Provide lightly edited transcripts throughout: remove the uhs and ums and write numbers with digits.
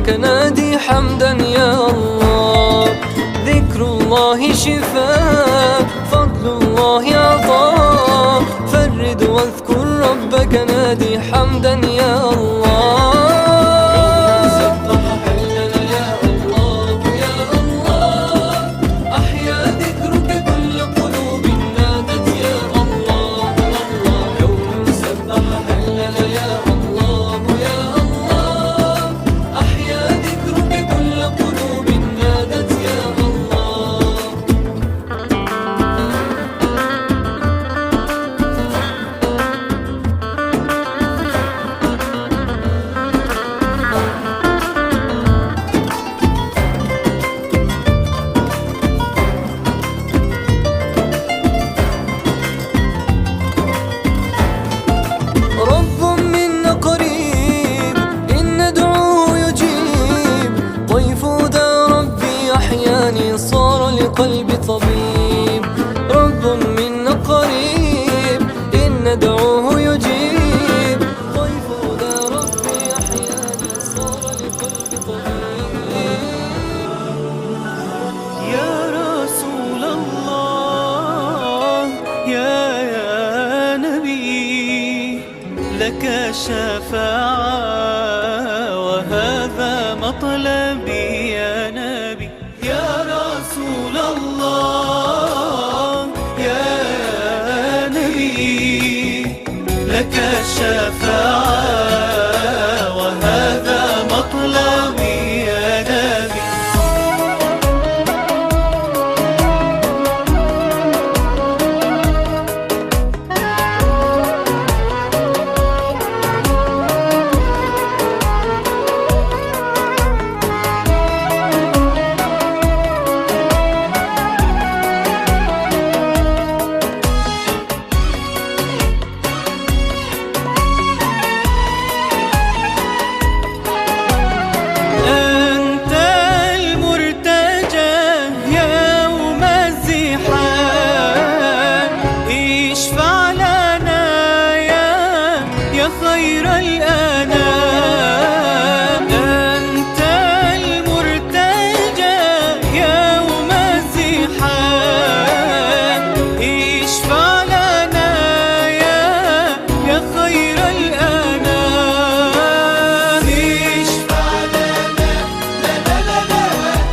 ربك نادي حمدا يا الله. ذكر الله شفاء، فضل الله عطاء، فرد واذكر ربك نادي حمدا يا الله. صار لقلبي طبيب، رب منا قريب، إن ندعوه يجيب. ضيف ذا ربي أحياني صار لقلبي طبيب. يا رسول الله يا نبي، لك الشفاعة وهذا مطلبي يا نبي. يا رسول الله يا نبي، لك الشفاعة وهذا مطلبي يا نبي. خير الأنام أنت المرتجى يوم الزحام، اشفع لنا يا خير الأنام. اشفع لنا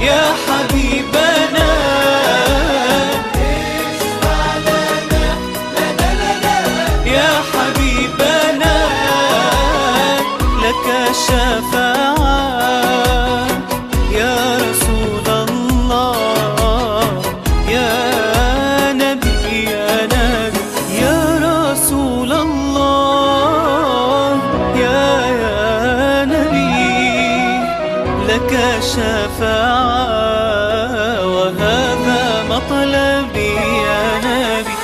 يا حبيبنا، اشفع لنا يا حبيبنا، لك الشفاعة يا رسول الله يا نبي يا نبي. يا رسول الله يا نبي، لك الشفاعة وهذا مطلبي يا نبي.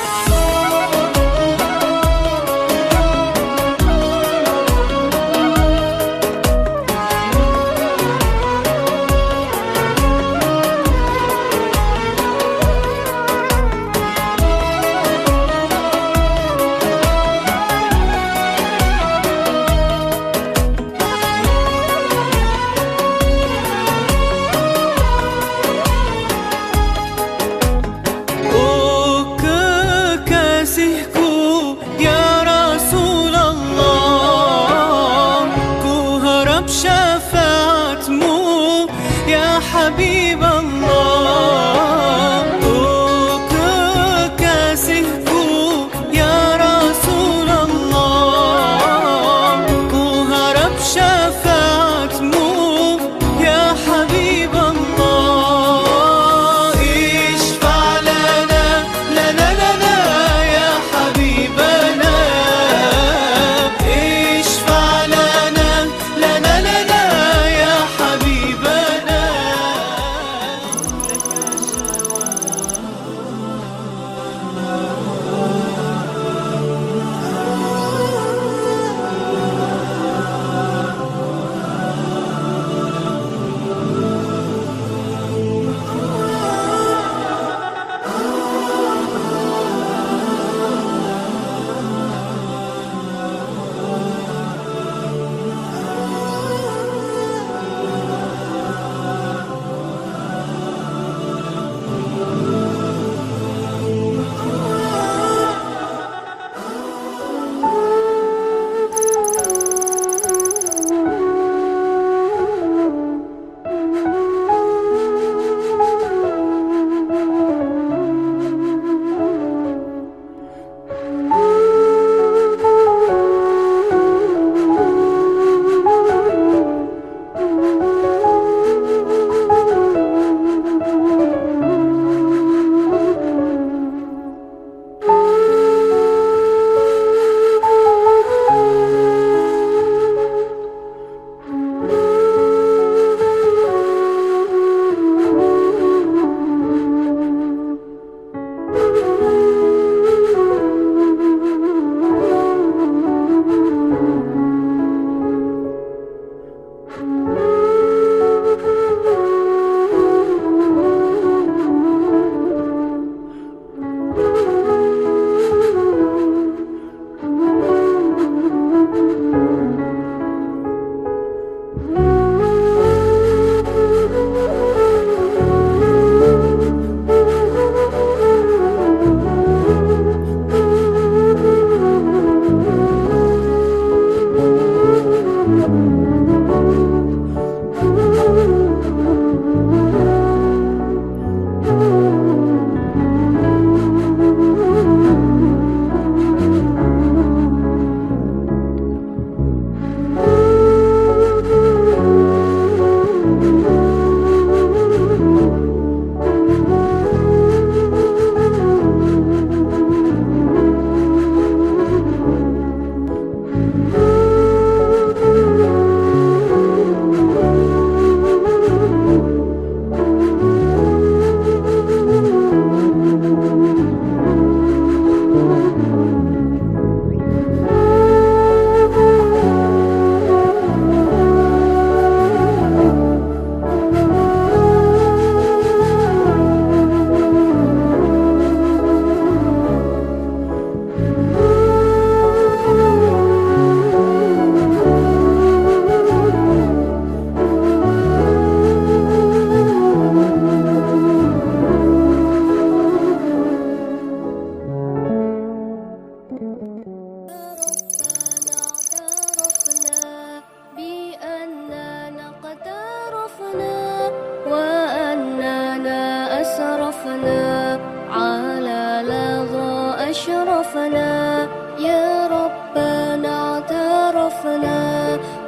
اعترفنا يا ربنا اعترفنا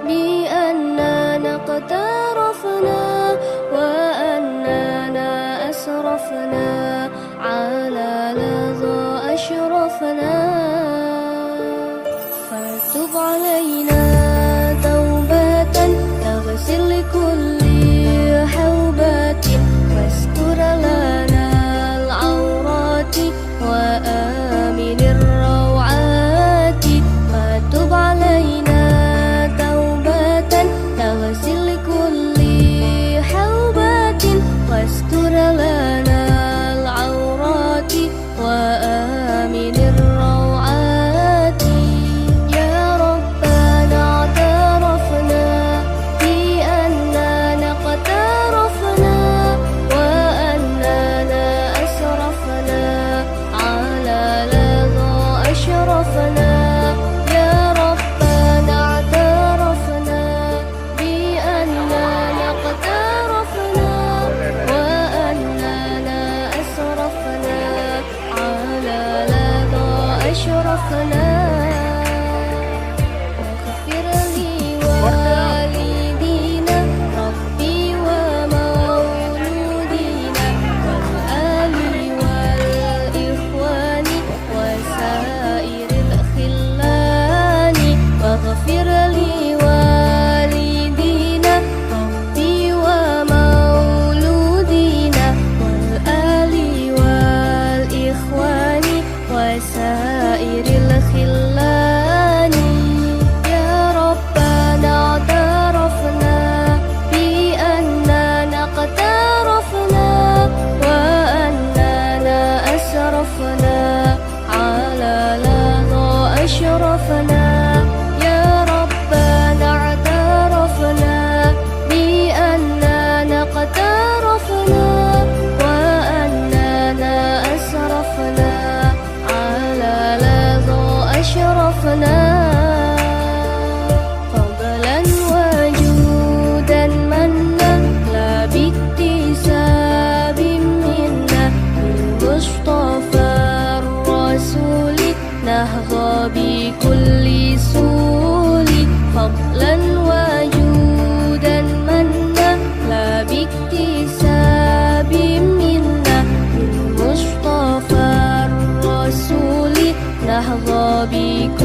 بأننا قد اعترفنا وأننا أسرفنا على لظى أشرفنا فتب علينا توبة تغسل لكل حوبة واستر لنا العورات وآمن الروعات فتب علينا توبة تغسل لكل حوبة واستر لنا العورات وآمن الروعات يا ربنا اعترفنا بأننا قد اعترفنا وأننا أسرفنا على لظى أشرفنا يا ربنا اعترفنا بأننا قد اعترفنا وأننا أسرفنا على لظى أشرفنا واغفر لي والدينا ربي ومولودينا والآل والإخوان وسائر الخلان واغفر لي والدينا ربي ومولودينا والآل والإخوان وسائر الخلان يا ربنا اعترفنا بأننا قد اعترفنا وأننا أسرفنا على لظى أشرفنا يا ربنا اعترفنا بأننا قد اعترفنا وأننا أسرفنا على لظى أشرفنا فضلا وجودا منا لا باكتساب منا بالمصطفى الرسول نهضى بكل سول فضلا وجودا منا لا باكتساب منا بالمصطفى الرسول نهضى بكل